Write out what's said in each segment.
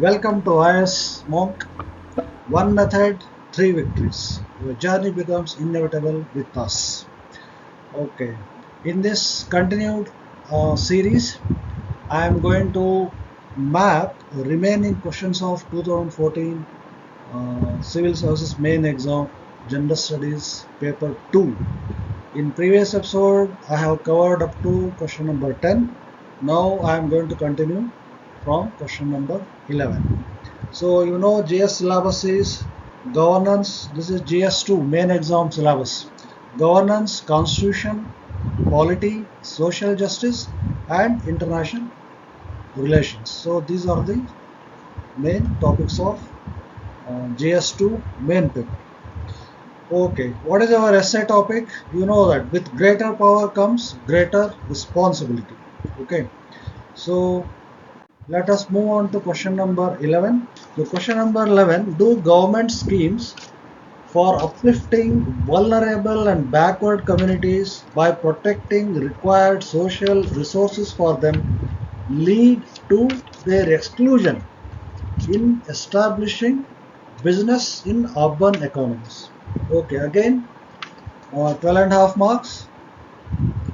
Welcome to IAS MONK One Method, Three Victories. Your journey becomes inevitable with us. Okay, in this continued series, I am going to map remaining questions of 2014 Civil Services Main Exam Gender Studies Paper 2. In previous episode, I have covered up to question number 10. Now I am going to continue from question number 11. So you know GS syllabus is governance. This is GS2 main exam syllabus. Governance, constitution, polity, social justice and international relations. So these are the main topics of GS2 main paper. Okay, what is our essay topic? You know that with greater power comes greater responsibility. Okay, so let us move on to question number 11. So question number 11, do government schemes for uplifting vulnerable and backward communities by protecting required social resources for them lead to their exclusion in establishing business in urban economies? Okay, again 12 and a half marks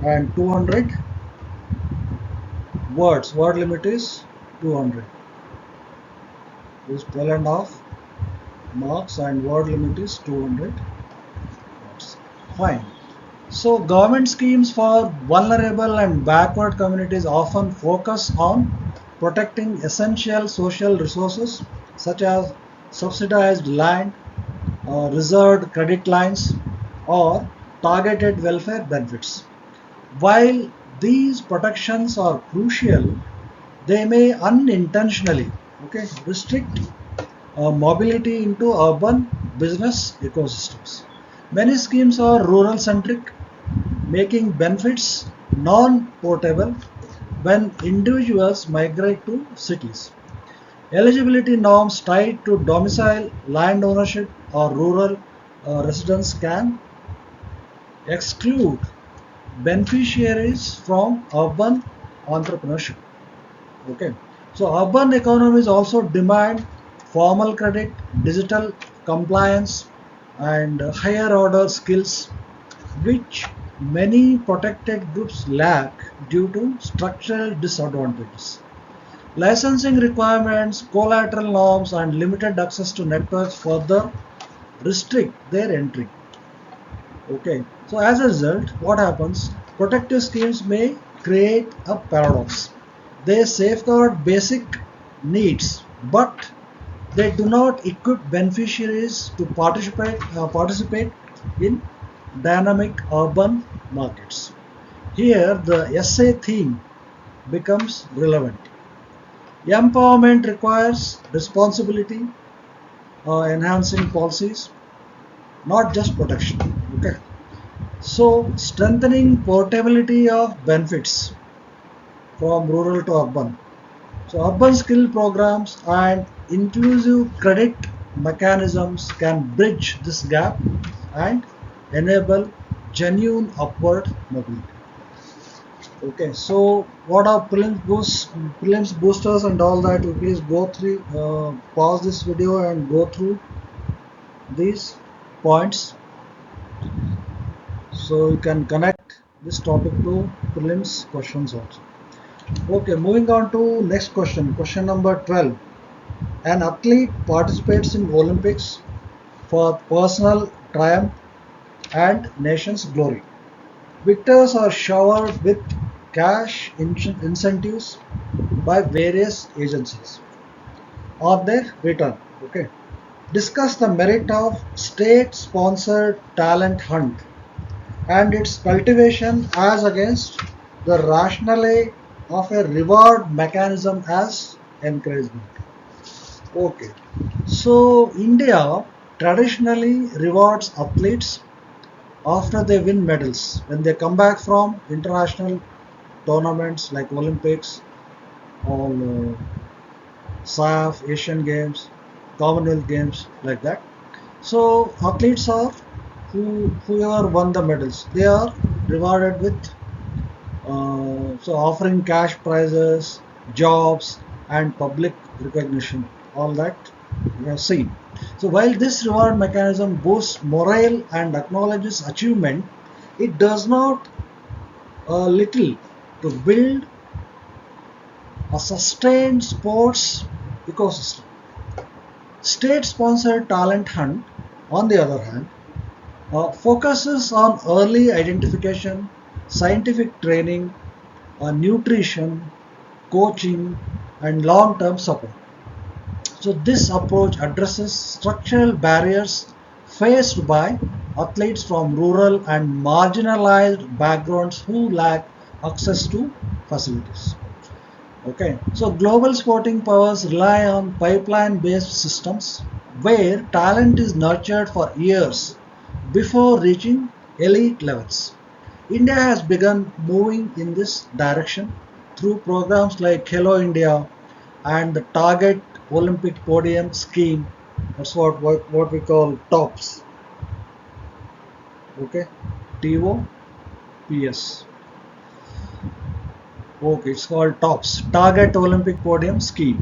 and 200 words. Word limit is 200. This 12 and a half marks and word limit is 200 words. Fine. So government schemes for vulnerable and backward communities often focus on protecting essential social resources such as subsidized land, reserved credit lines or targeted welfare benefits. While these protections are crucial, they may unintentionally restrict mobility into urban business ecosystems. Many schemes are rural centric, making benefits non-portable when individuals migrate to cities. Eligibility norms tied to domicile, land ownership, or rural residence can exclude beneficiaries from urban entrepreneurship. Okay, so urban economies also demand formal credit, digital compliance, and higher order skills, which many protected groups lack due to structural disadvantages. Licensing requirements, collateral norms, and limited access to networks further restrict their entry. Okay, so as a result, what happens? Protective schemes may create a paradox. They safeguard basic needs, but they do not equip beneficiaries to participate in dynamic urban markets. Here, the essay theme becomes relevant. Empowerment requires responsibility, enhancing policies, not just protection. Okay. So, strengthening portability of benefits from rural to urban. So, urban skill programs and inclusive credit mechanisms can bridge this gap and enable genuine upward mobility. Okay, so what are prelims boosters and all that? You please go through, pause this video and go through these points so you can connect this topic to prelims questions also. Okay, moving on to next question. Question number 12. An athlete participates in Olympics for personal triumph and nation's glory. Victors are showered with cash incentives by various agencies on their return. Okay. Discuss the merit of state-sponsored talent hunt and its cultivation as against the rationale of a reward mechanism as encouragement. Okay, so India traditionally rewards athletes after they win medals when they come back from international tournaments like Olympics or SAF, Asian Games, Commonwealth Games, like that. So athletes are whoever won the medals, they are rewarded with so offering cash prizes, jobs, and public recognition. all that we have seen. So while this reward mechanism boosts morale and acknowledges achievement, it does not little to build a sustained sports ecosystem. State-sponsored talent hunt, on the other hand, focuses on early identification, scientific training, nutrition, coaching, and long-term support. So this approach addresses structural barriers faced by athletes from rural and marginalized backgrounds who lack access to facilities. Okay, so global sporting powers rely on pipeline-based systems where talent is nurtured for years before reaching elite levels. India has begun moving in this direction through programs like Hello India and the Target Olympic Podium Scheme. That's what we call TOPS. Okay, TOPS. Okay, it's called TOPS, Target Olympic Podium Scheme,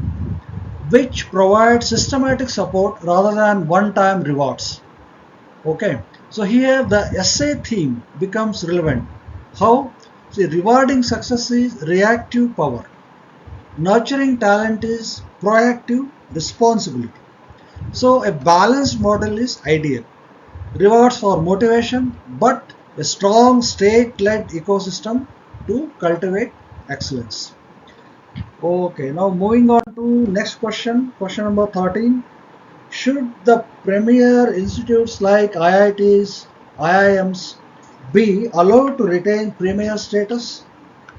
which provides systematic support rather than one-time rewards. Okay, so here the essay theme becomes relevant. How? See, rewarding success is reactive power. Nurturing talent is proactive responsibility. So a balanced model is ideal. Rewards for motivation, but a strong state-led ecosystem to cultivate excellence. Okay, now moving on to next question, question number 13. Should the premier institutes like IITs, IIMs be allowed to retain premier status,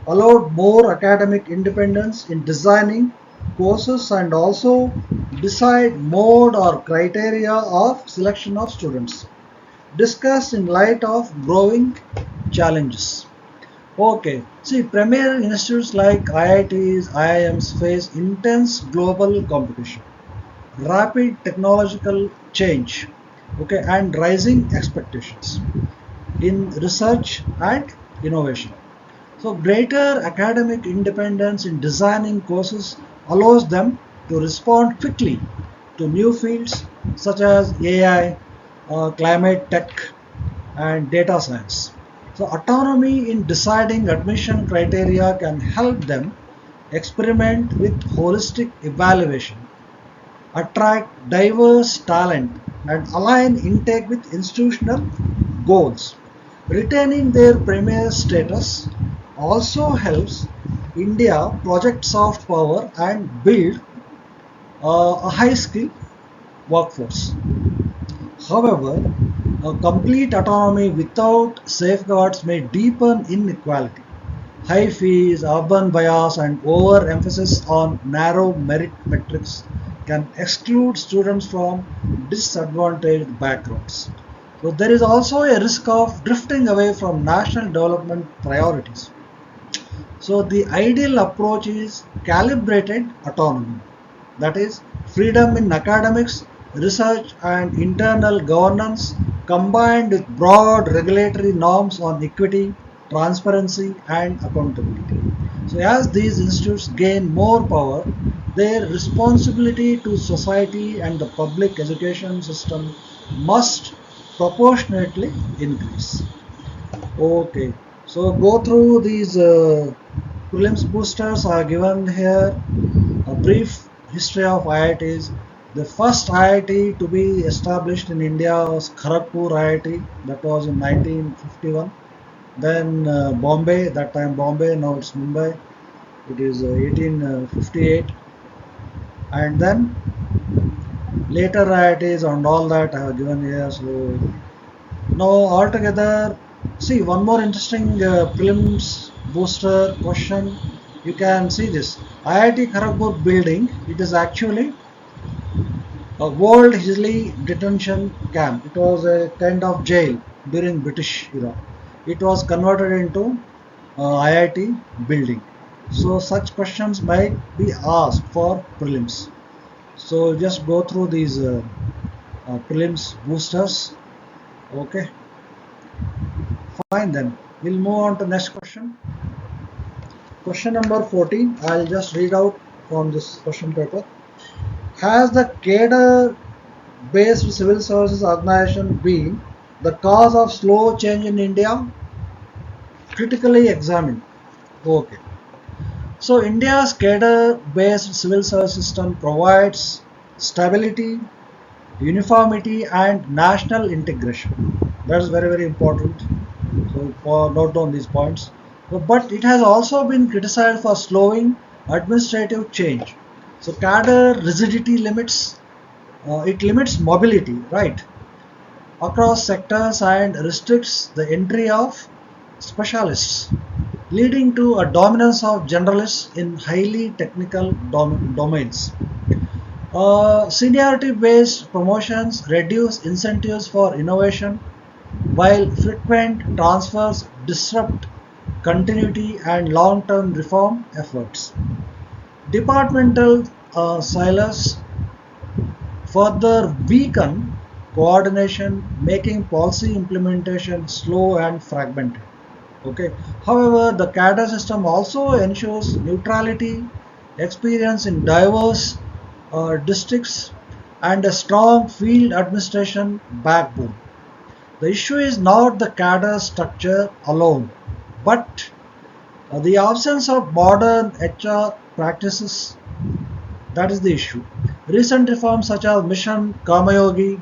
allowed more academic independence in designing courses and also decide mode or criteria of selection of students? Discussed in light of growing challenges. Okay, see, premier institutes like IITs, IIMs face intense global competition, rapid technological change, okay, and rising expectations in research and innovation. So greater academic independence in designing courses allows them to respond quickly to new fields such as AI, climate tech, and data science. So autonomy in deciding admission criteria can help them experiment with holistic evaluation, attract diverse talent, and align intake with institutional goals. Retaining their premier status also helps India project soft power and build a high skill workforce. However, a complete autonomy without safeguards may deepen inequality. High fees, urban bias, and overemphasis on narrow merit metrics can exclude students from disadvantaged backgrounds. So there is also a risk of drifting away from national development priorities. So the ideal approach is calibrated autonomy, that is, freedom in academics, research, and internal governance combined with broad regulatory norms on equity, transparency, and accountability. So, as these institutes gain more power, their responsibility to society and the public education system must proportionately increase. Okay, so go through these prelims boosters are given here. A brief history of IITs. The first IIT to be established in India was Kharagpur IIT, that was in 1951. Then Bombay, that time Bombay, now it's Mumbai, it is 1858. And then later IITs and all that I have given here. So now altogether, see one more interesting prelims booster question. You can see this IIT Kharagpur building. It is actually a World Hisley detention camp. It was a kind of jail during British era. It was converted into IIT building. So such questions might be asked for prelims. So just go through these prelims boosters. Okay, fine then. We'll move on to next question. Question number 14. I'll just read out from this question paper. Has the cadre-based civil services organization been the cause of slow change in India? Critically examined. Okay. So India's cadre-based civil service system provides stability, uniformity and national integration. That's very very important. So note down these points. But it has also been criticized for slowing administrative change. So cadre rigidity limits it limits mobility, right, across sectors and restricts the entry of specialists, leading to a dominance of generalists in highly technical domains. Seniority-based promotions reduce incentives for innovation, while frequent transfers disrupt continuity and long-term reform efforts. Departmental silos further weaken coordination, making policy implementation slow and fragmented. Okay. However, the cadre system also ensures neutrality, experience in diverse districts, and a strong field administration backbone. The issue is not the cadre structure alone, but the absence of modern HR practices. That is the issue. Recent reforms such as Mission Karmayogi,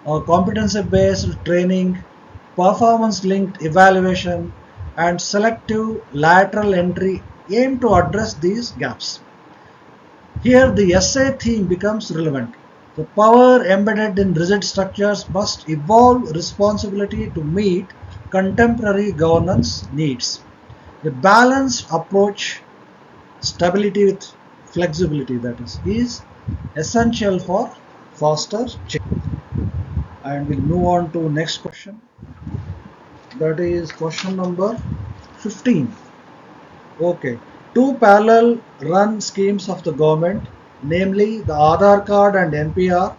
competency-based training, performance-linked evaluation, and selective lateral entry aim to address these gaps. Here the essay theme becomes relevant. The power embedded in rigid structures must evolve responsibility to meet contemporary governance needs. A balanced approach, stability with flexibility, that is essential for faster change. And we'll move on to next question. That is question number 15. Okay. Two parallel run schemes of the government, namely the Aadhaar card and NPR,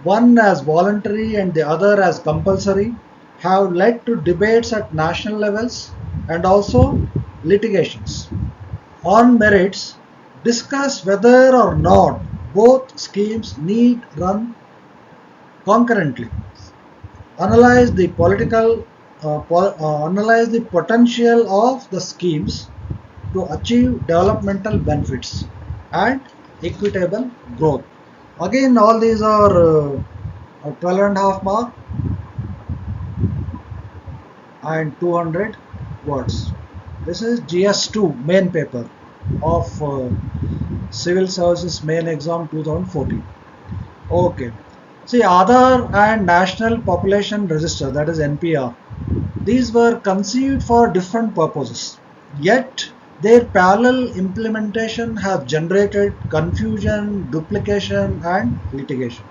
one as voluntary and the other as compulsory, have led to debates at national levels and also litigations. On merits, discuss whether or not both schemes need run concurrently. Analyze the analyze the potential of the schemes to achieve developmental benefits and equitable growth. Again, all these are 12 and a half mark and 200 words. This is GS2 main paper of Civil Services Main Exam 2014. Okay. See, Aadhaar and National Population Register, that is NPR, these were conceived for different purposes. Yet, their parallel implementation has generated confusion, duplication, and litigation.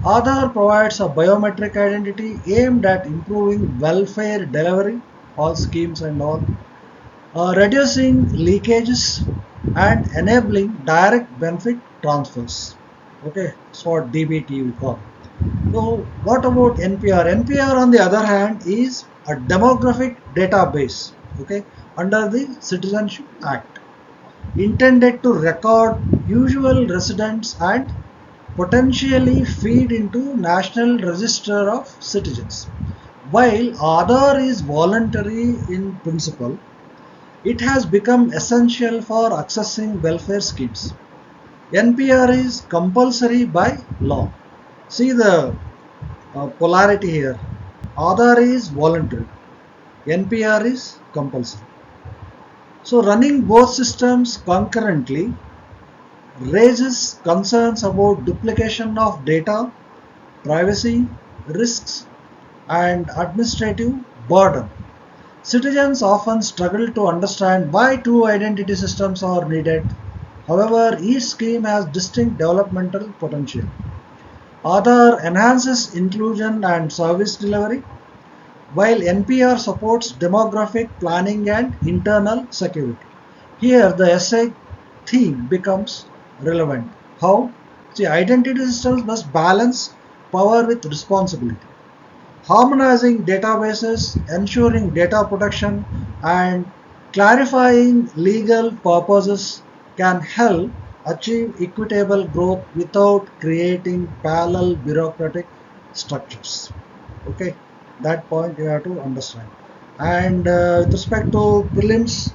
Aadhaar provides a biometric identity aimed at improving welfare delivery, all schemes and all, reducing leakages, and enabling direct benefit transfers. Okay, it's what DBT we call. So, what about NPR? NPR, on the other hand, is a demographic database. Okay, under the Citizenship Act, intended to record usual residents and potentially feed into National Register of Citizens. While Aadhaar is voluntary in principle, it has become essential for accessing welfare schemes. NPR is compulsory by law. See the polarity here. Aadhaar is voluntary, NPR is compulsory. So running both systems concurrently raises concerns about duplication of data, privacy, risks, and administrative burden. Citizens often struggle to understand why two identity systems are needed. However, each scheme has distinct developmental potential. Aadhaar enhances inclusion and service delivery, while NPR supports demographic planning and internal security. Here, the essay theme becomes relevant. How? See, identity systems must balance power with responsibility. Harmonizing databases, ensuring data protection, and clarifying legal purposes can help achieve equitable growth without creating parallel bureaucratic structures. Okay, that point you have to understand. And with respect to prelims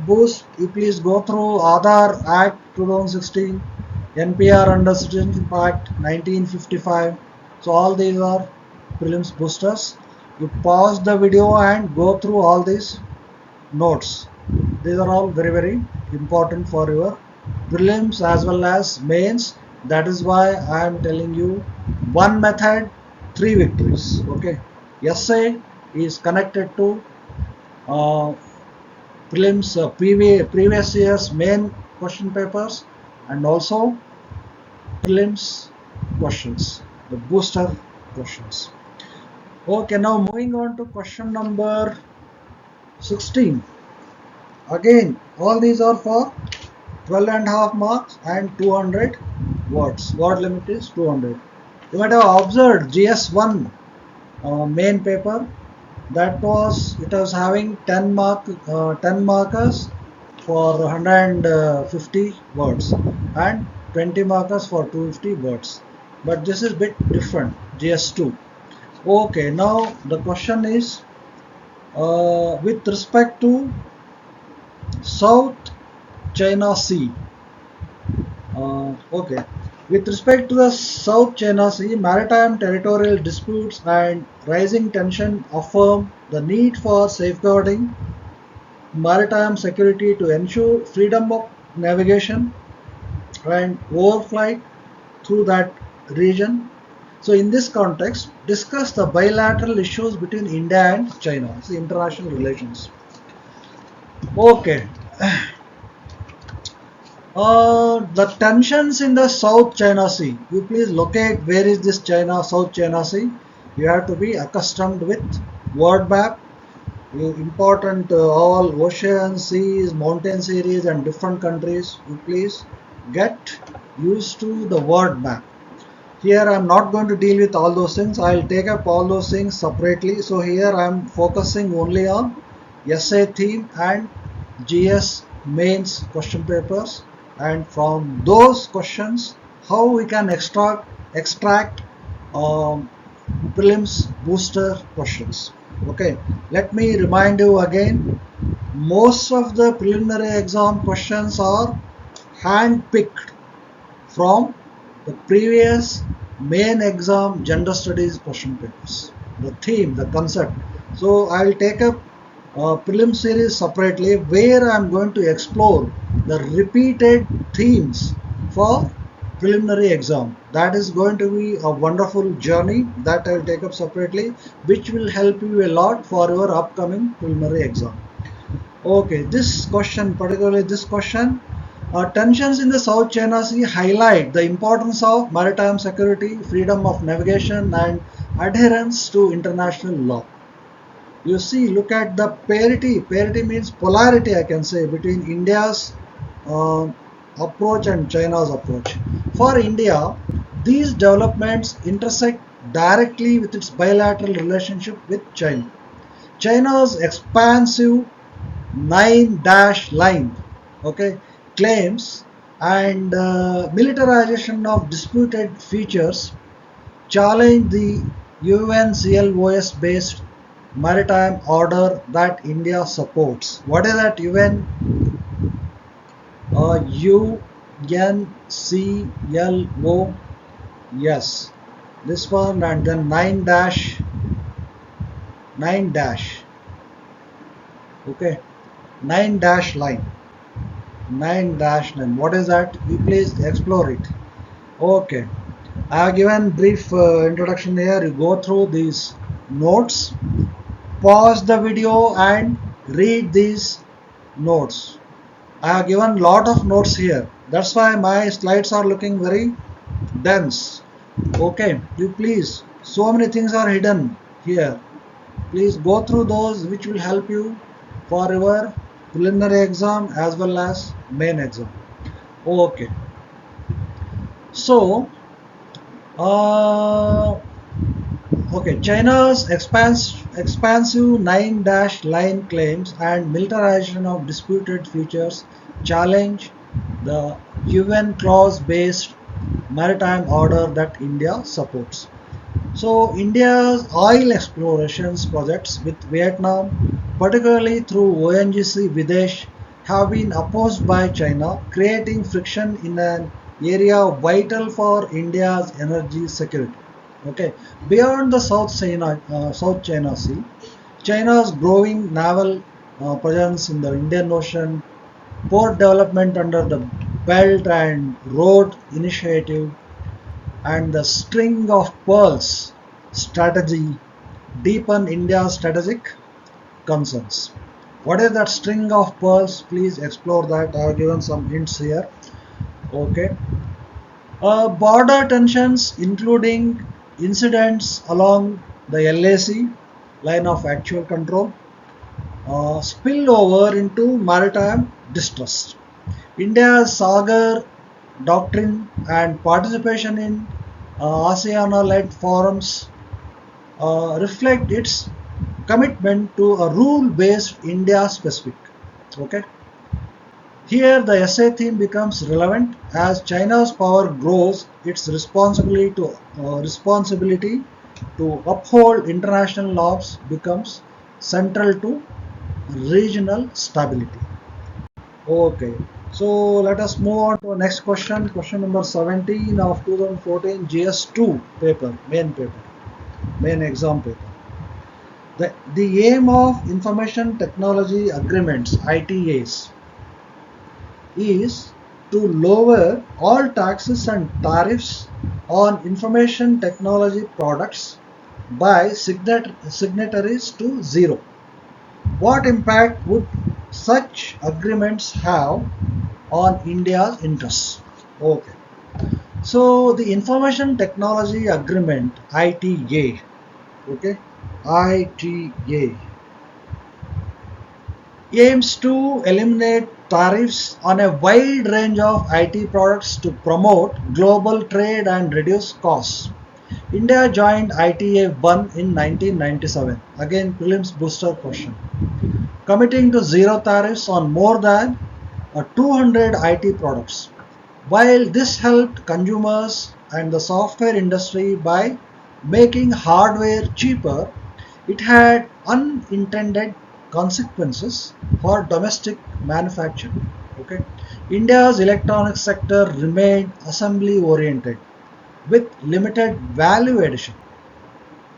boost, you please go through Aadhaar Act 2016, NPR under Citizenship Act 1955. So all these are prelims boosters. You pause the video and go through all these notes. These are all very very important for your prelims as well as mains. That is why I am telling you one method, three victories. Okay, essay is connected to uh, prelims previous year's main question papers and also prelims questions, the booster questions. Okay, now moving on to question number 16. Again, all these are for 12 and a half marks and 200 words. Word limit is 200. You might have observed GS1 main paper, that was, it was having 10 markers for 150 words and 20 markers for 250 words. But this is bit different, GS2. Okay, now the question is with respect to South China Sea. Okay. With respect to the South China Sea, maritime territorial disputes and rising tension affirm the need for safeguarding maritime security to ensure freedom of navigation and overflight through that region. So, in this context, discuss the bilateral issues between India and China, it's the international relations. Okay. The tensions in the South China Sea. You please locate where is this South China Sea. You have to be accustomed with word map. Important all oceans, seas, mountain series, and different countries. You please get used to the word map. Here I am not going to deal with all those things. I will take up all those things separately. So here I am focusing only on essay theme and GS mains question papers, and from those questions how we can extract prelims booster questions. Okay, let me remind you again, most of the preliminary exam questions are hand picked from the previous main exam gender studies question papers, the theme, the concept. So I will take up prelim series separately where I am going to explore the repeated themes for preliminary exam. That is going to be a wonderful journey that I will take up separately, which will help you a lot for your upcoming preliminary exam. Okay, this question, particularly this question, tensions in the South China Sea highlight the importance of maritime security, freedom of navigation, and adherence to international law. You see, look at the parity. Parity means polarity, I can say, between India's uh, approach and China's approach. For India, these developments intersect directly with its bilateral relationship with China. China's expansive nine dash line, okay, claims and militarization of disputed features challenge the UNCLOS based maritime order that India supports. What is that UN? UNCLO. Yes, this one, and then 9 dash. Okay, 9 dash line. 9 dash line. What is that? You please explore it. Okay, I have given brief introduction here. You go through these notes, pause the video and read these notes. I have given lot of notes here. That's why my slides are looking very dense. Okay, you please, so many things are hidden here. Please go through those which will help you for your preliminary exam as well as main exam. Okay, so okay, China's expansive 9 dash line claims and militarization of disputed features challenge the UN clause-based maritime order that India supports. So India's oil explorations projects with Vietnam, particularly through ONGC Videsh, have been opposed by China, creating friction in an area vital for India's energy security. Okay, beyond the South China Sea, China's growing naval presence in the Indian Ocean, port development under the Belt and Road Initiative, and the string of pearls strategy deepen India's strategic concerns. What is that string of pearls? Please explore that. I have given some hints here. Okay. Border tensions, including incidents along the LAC, line of actual control, spill over into maritime distrust. India's Sagar doctrine and participation in ASEAN-led forums reflect its commitment to a rule-based India specific. Okay. Here the essay theme becomes relevant as China's power grows. Its responsibility to uphold international laws becomes central to regional stability. Okay. So let us move on to the next question. Question number 17 of 2014 GS2 paper, main exam paper. The aim of Information Technology Agreements (ITAs) is to lower all taxes and tariffs on information technology products by signatories to zero. What impact would such agreements have on India's interests? Okay. So the Information Technology Agreement (ITA), okay, ITA aims to eliminate tariffs on a wide range of IT products to promote global trade and reduce costs. India joined ITA 1 in 1997. Again, Prelims Booster question. Committing to zero tariffs on more than 200 IT products. While this helped consumers and the software industry by making hardware cheaper, it had unintended consequences for domestic manufacturing. Okay. India's electronics sector remained assembly oriented with limited value addition.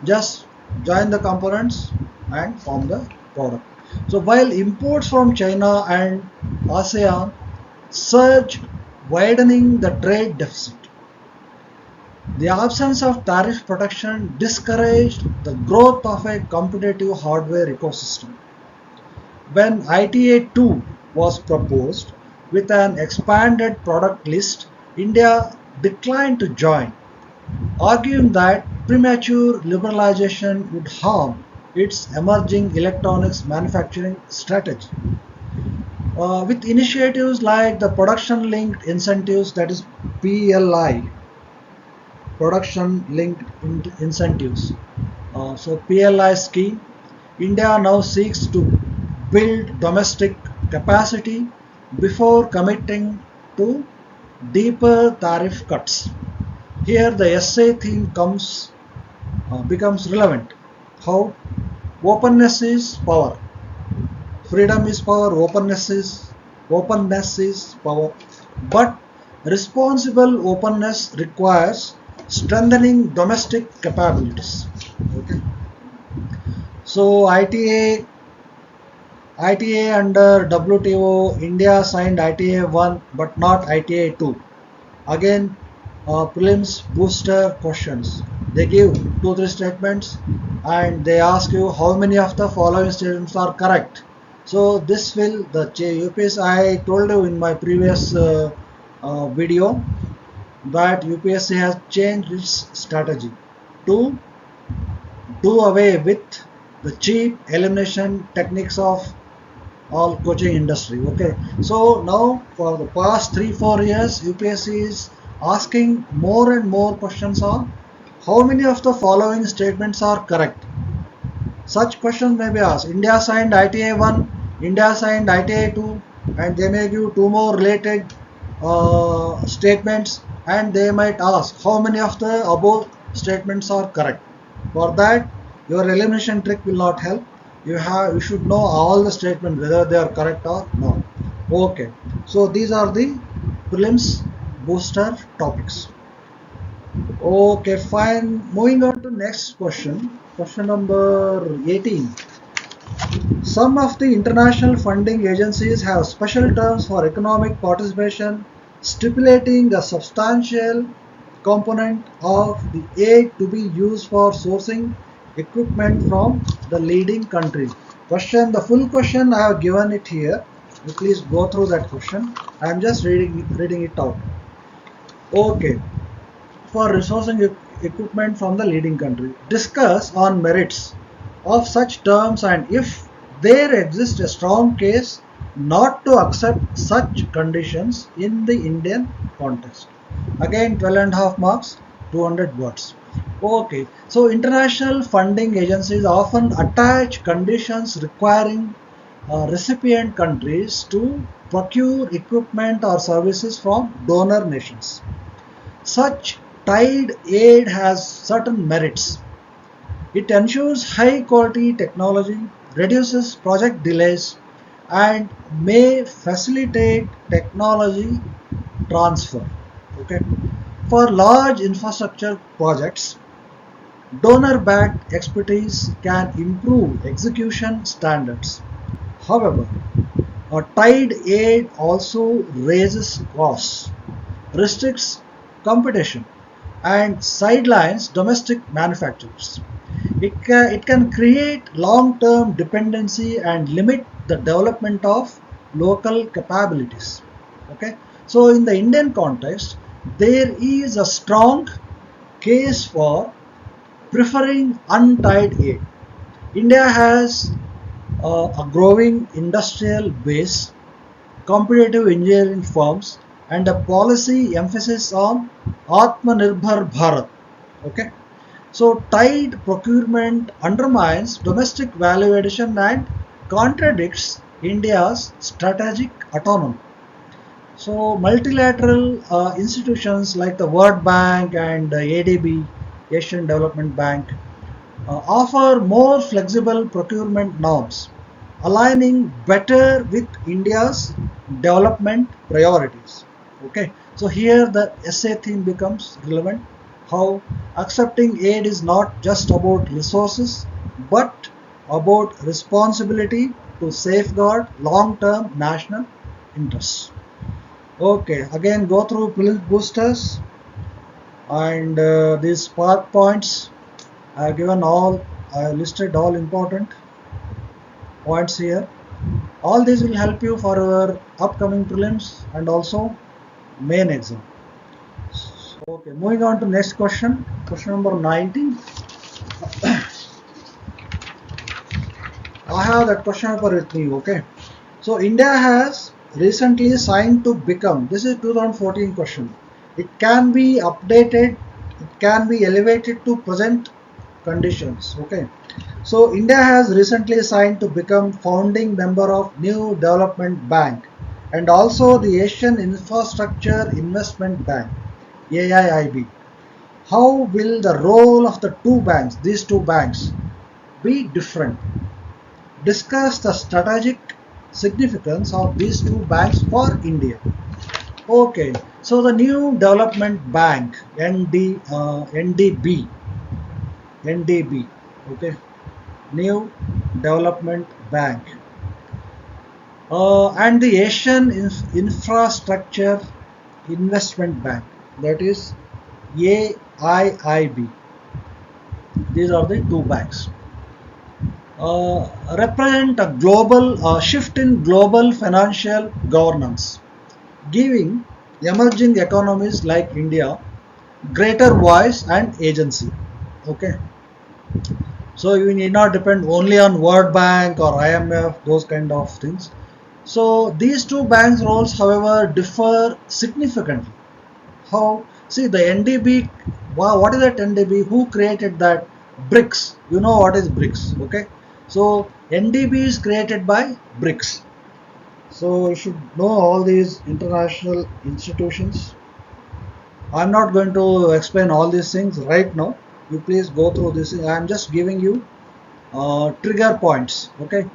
Just join the components and form the product. So while imports from China and ASEAN surged, widening the trade deficit, the absence of tariff protection discouraged the growth of a competitive hardware ecosystem. When ITA 2 was proposed with an expanded product list, India declined to join, arguing that premature liberalization would harm its emerging electronics manufacturing strategy. With initiatives like the production linked incentives, that is PLI, production linked incentives. So PLI scheme, India now seeks to build domestic capacity before committing to deeper tariff cuts. Here the essay theme becomes relevant. How? Openness is power. Freedom is power. Openness is power. But responsible openness requires strengthening domestic capabilities. Okay. So ITA under WTO, India signed ITA 1 but not ITA 2. Again, prelims booster questions. They give 2-3 statements and they ask you how many of the following statements are correct. So this will, the UPSC, I told you in my previous video that UPSC has changed its strategy to do away with the cheap elimination techniques of all coaching industry. Okay, so now for the past 3-4 years UPSC is asking more and more questions on how many of the following statements are correct. Such questions may be asked. India signed ITA 1, India signed ITA 2, and they may give two more related statements, and they might ask how many of the above statements are correct. For that, your elimination trick will not help. You should know all the statements whether they are correct or not. Okay, so these are the prelims booster topics. Okay, fine. Moving on to next question. Question number 18. Some of the international funding agencies have special terms for economic participation, stipulating a substantial component of the aid to be used for sourcing equipment from the leading country. Question, the full question I have given it here. You please go through that question. I am just reading it out. Okay, for resourcing equipment from the leading country. Discuss on merits of such terms and if there exists a strong case not to accept such conditions in the Indian context. Again, 12.5 marks, 200 words. Okay, so international funding agencies often attach conditions requiring recipient countries to procure equipment or services from donor nations. Such tied aid has certain merits. It ensures high quality technology, reduces project delays, and may facilitate technology transfer. Okay. For large infrastructure projects, donor backed expertise can improve execution standards. However, a tied aid also raises costs, restricts competition, and sidelines domestic manufacturers. It can create long term dependency and limit the development of local capabilities. Okay, so in the Indian context, there is a strong case for preferring untied aid. India has a growing industrial base, competitive engineering firms, and a policy emphasis on Atmanirbhar Bharat. Okay, so tied procurement undermines domestic value addition and contradicts India's strategic autonomy. So multilateral institutions like the World Bank and ADB, Asian Development Bank, offer more flexible procurement norms, aligning better with India's development priorities. Okay, so here the essay theme becomes relevant. How accepting aid is not just about resources, but about responsibility to safeguard long-term national interests. Okay, again go through Prelims boosters and these spark points. I have given all, I have listed all important points here. All these will help you for your upcoming prelims and also main exam. Okay, moving on to next question. Question number 19. I have that question paper with me. Okay. So India has recently signed to become. This is 2014 question. It can be updated. It can be elevated to present conditions. Okay. So India has recently signed to become founding member of New Development Bank and also the Asian Infrastructure Investment Bank, AIIB. How will the role of the two banks, these two banks, be different? Discuss the strategic significance of these two banks for India. Okay, so the New Development Bank, NDB, okay, New Development Bank, and the Asian Infrastructure Investment Bank, that is AIIB. These are the two banks. Represent a global shift in global financial governance, giving emerging economies like India greater voice and agency. Okay, so you need not depend only on World Bank or IMF, those kind of things. So these two banks' roles, however, differ significantly. How? See the NDB. Wow, what is that NDB? Who created that? BRICS. You know what is BRICS? Okay. So NDB is created by BRICS. So you should know all these international institutions. I'm not going to explain all these things right now. You please go through this. I'm just giving you trigger points. Okay,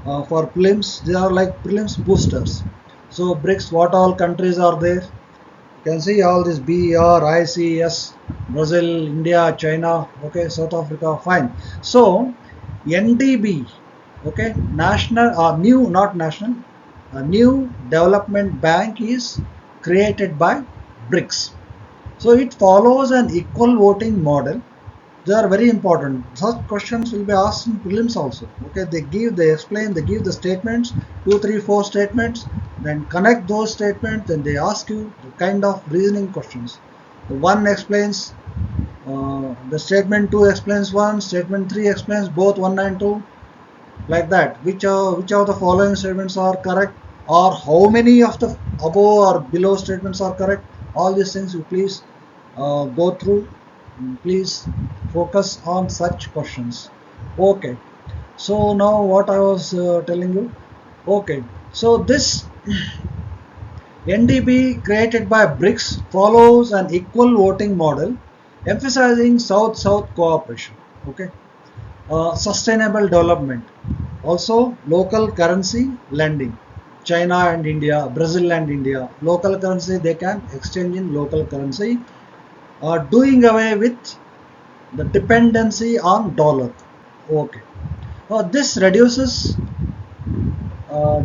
for prelims, they are like prelims boosters. So BRICS, what all countries are there? You can see all this BER, ICS, Brazil, India, China, okay, South Africa, fine. So NDB, okay, national new, not national, a new development bank is created by BRICS. So it follows an equal voting model. They are very important. Such questions will be asked in prelims also. Okay, they explain, they give the statements, two, three, four statements, then connect those statements, then they ask you the kind of reasoning questions. The one explains, the statement two explains one, statement three explains both one and two, like that. Which of the following statements are correct, or how many of the above or below statements are correct? All these things you please go through. Please focus on such questions. Okay, so now what I was telling you. Okay, so this NDB created by BRICS follows an equal voting model emphasizing South-South cooperation. Okay, sustainable development, also local currency lending. China and India, Brazil and India, local currency, they can exchange in local currency, doing away with the dependency on dollar. Okay. This reduces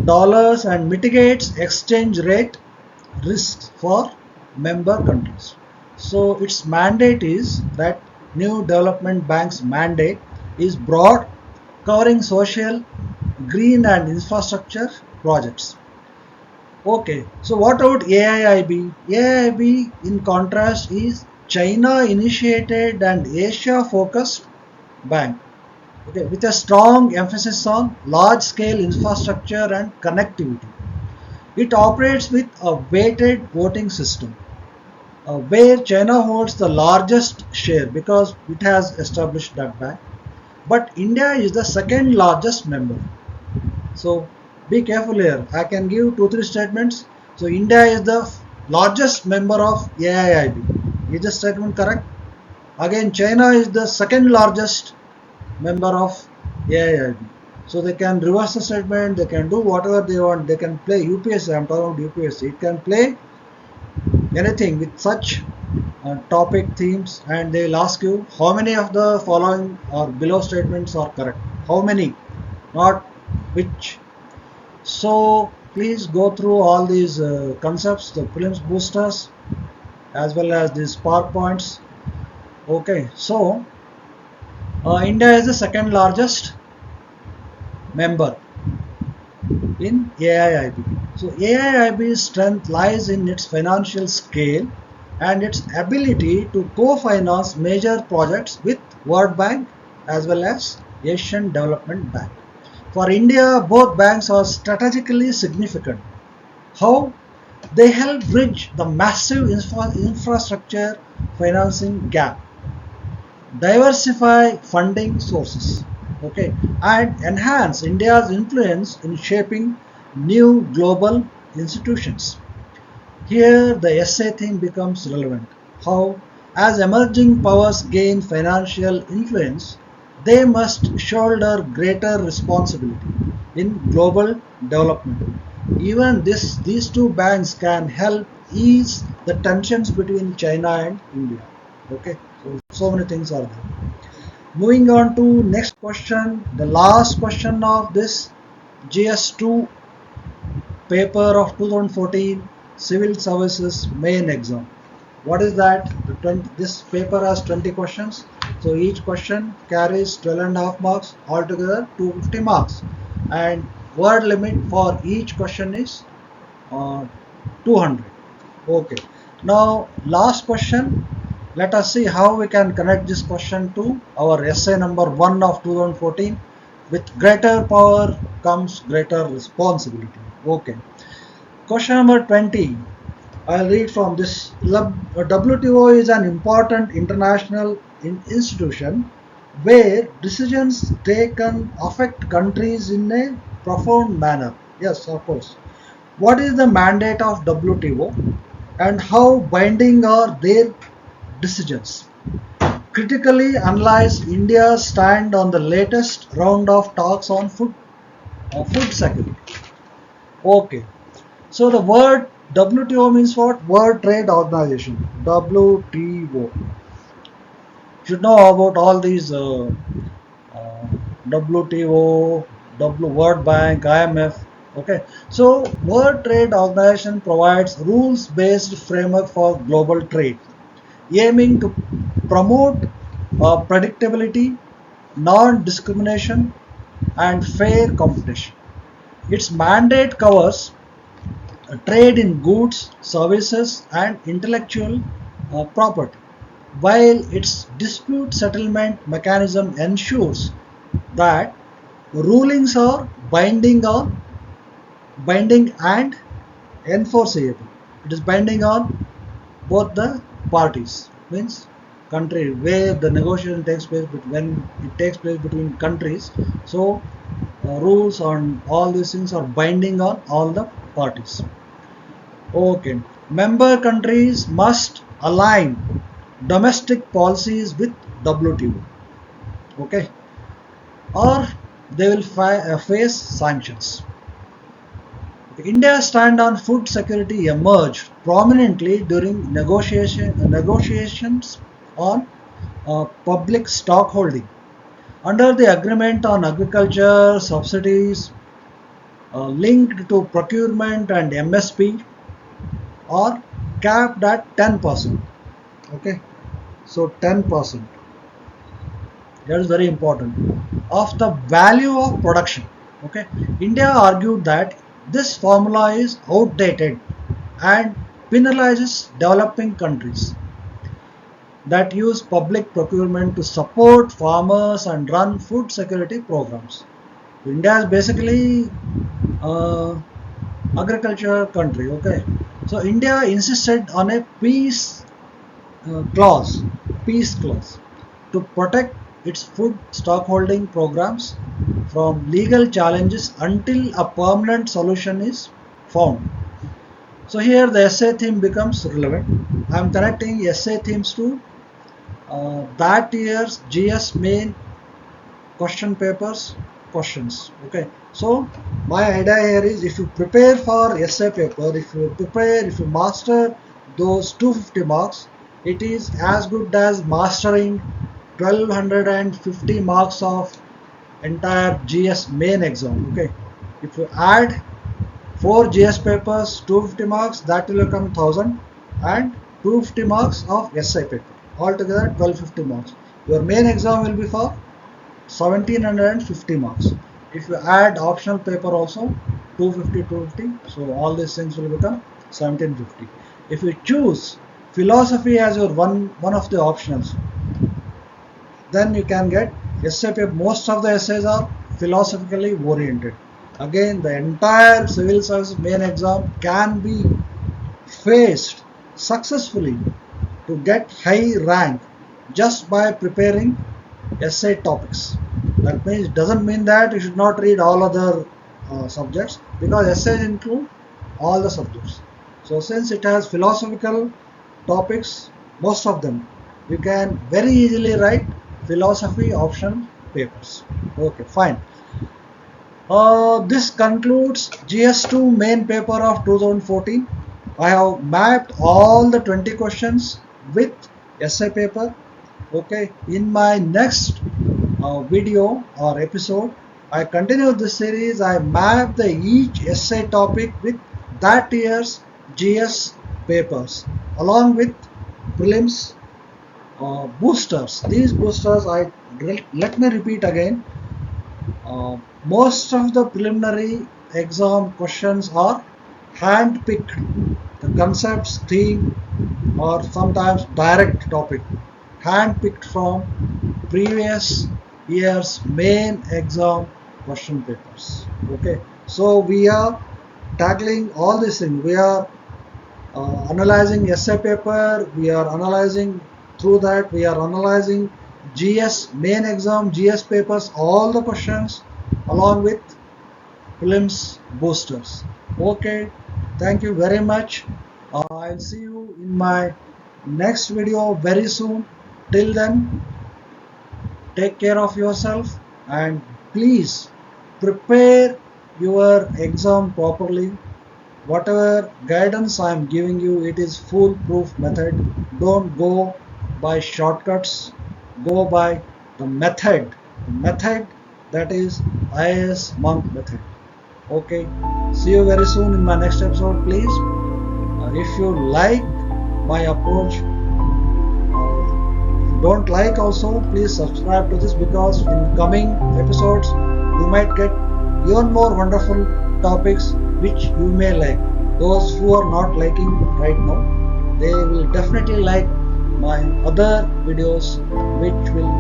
dollars and mitigates exchange rate risks for member countries. So its mandate is that new development bank's mandate is broad, covering social, green and infrastructure projects. Okay, so what about AIIB? AIIB in contrast is China initiated and Asia focused bank, okay, with a strong emphasis on large scale infrastructure and connectivity. It operates with a weighted voting system where China holds the largest share because it has established that bank, but India is the second largest member. So be careful here. I can give two, three statements. So India is the largest member of AIIB. Is the statement correct? Again, China is the second largest member of AIIB. So they can reverse the statement, they can do whatever they want, they can play UPSC, I'm talking about UPSC, it can play anything with such topic themes, and they will ask you how many of the following or below statements are correct. How many, not which. So please go through all these concepts, the prelims boosters, as well as these PowerPoints. Okay, so India is the second largest member in AIIB. So AIIB's strength lies in its financial scale and its ability to co-finance major projects with World Bank as well as Asian Development Bank. For India, both banks are strategically significant. How? They help bridge the massive infrastructure financing gap, diversify funding sources, okay, and enhance India's influence in shaping new global institutions. Here the essay theme becomes relevant. How? As emerging powers gain financial influence, they must shoulder greater responsibility in global development. Even these two banks can help ease the tensions between China and India. Okay, so many things are there. Moving on to next question, the last question of this GS2 paper of 2014 Civil Services main exam. What is that? This paper has 20 questions. So each question carries 12.5 marks, altogether 250 marks. And word limit for each question is 200. Okay. Now last question. Let us see how we can connect this question to our essay number 1 of 2014. With greater power comes greater responsibility. Okay. Question number 20. I'll read from this. WTO is an important international institution where decisions taken affect countries in a profound manner. Yes, of course. What is the mandate of WTO and how binding are their decisions? Critically analyze India's stand on the latest round of talks on food security. Okay. So the word WTO means what? World Trade Organization. WTO. Should know about all these uh, WTO, World Bank, IMF. Okay, so World Trade Organization provides rules-based framework for global trade, aiming to promote predictability, non-discrimination, and fair competition. Its mandate covers trade in goods, services, and intellectual property, while its dispute settlement mechanism ensures that rulings are binding and enforceable. It is binding on both the parties. Means country where the negotiation takes place, but when it takes place between countries, so rules on all these things are binding on all the parties. Okay. Member countries must align domestic policies with WTO. Okay. Or they will face sanctions. India's stand on food security emerged prominently during negotiations on public stockholding. Under the agreement on agriculture subsidies linked to procurement and MSP are capped at 10%. Okay, so 10%. That is very important of the value of production. Okay, India argued that this formula is outdated and penalizes developing countries that use public procurement to support farmers and run food security programs. India is basically uh, agriculture country. Okay, so India insisted on a clause, peace clause, to protect its food stockholding programs from legal challenges until a permanent solution is found. So here the essay theme becomes relevant. I am connecting essay themes to that year's GS main question papers questions. Okay, so my idea here is if you prepare for essay paper, if you master those 250 marks, it is as good as mastering 1250 marks of entire GS main exam. Okay, if you add 4 GS papers, 250 marks, that will become 1000, and 250 marks of essay paper. Altogether 1250 marks. Your main exam will be for 1750 marks. If you add optional paper also 250, so all these things will become 1750. If you choose philosophy as your one of the optionals, then you can get essay paper. Most of the essays are philosophically oriented. Again, the entire civil service main exam can be faced successfully to get high rank just by preparing essay topics. That means it doesn't mean that you should not read all other subjects, because essays include all the subjects. So since it has philosophical topics, most of them, you can very easily write philosophy option papers. Okay, fine. This concludes GS2 main paper of 2014. I have mapped all the 20 questions with essay paper. Okay, in my next video or episode, I continue this series. I map the each essay topic with that year's GS papers along with prelims boosters. These boosters, let me repeat again. Most of the preliminary exam questions are hand-picked. The concepts, theme, or sometimes direct topic, hand-picked from previous year's main exam question papers. Okay, so we are tackling all these things. We are analyzing essay paper. We are analyzing through that. We are analyzing GS main exam, GS papers, all the questions, along with Prelims Boosters. Okay, thank you very much. I'll see you in my next video very soon. Till then, take care of yourself and please prepare your exam properly. Whatever guidance I am giving you, it is foolproof method. Don't go by shortcuts, go by the method. The method, that is IAS MONK Method. Okay, see you very soon in my next episode, please. If you like my approach, if you don't like also, please subscribe to this, because in coming episodes you might get even more wonderful topics which you may like. Those who are not liking right now, they will definitely like my other videos which will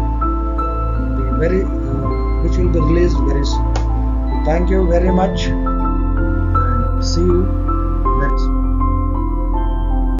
which will be released very soon. Thank you very much and see you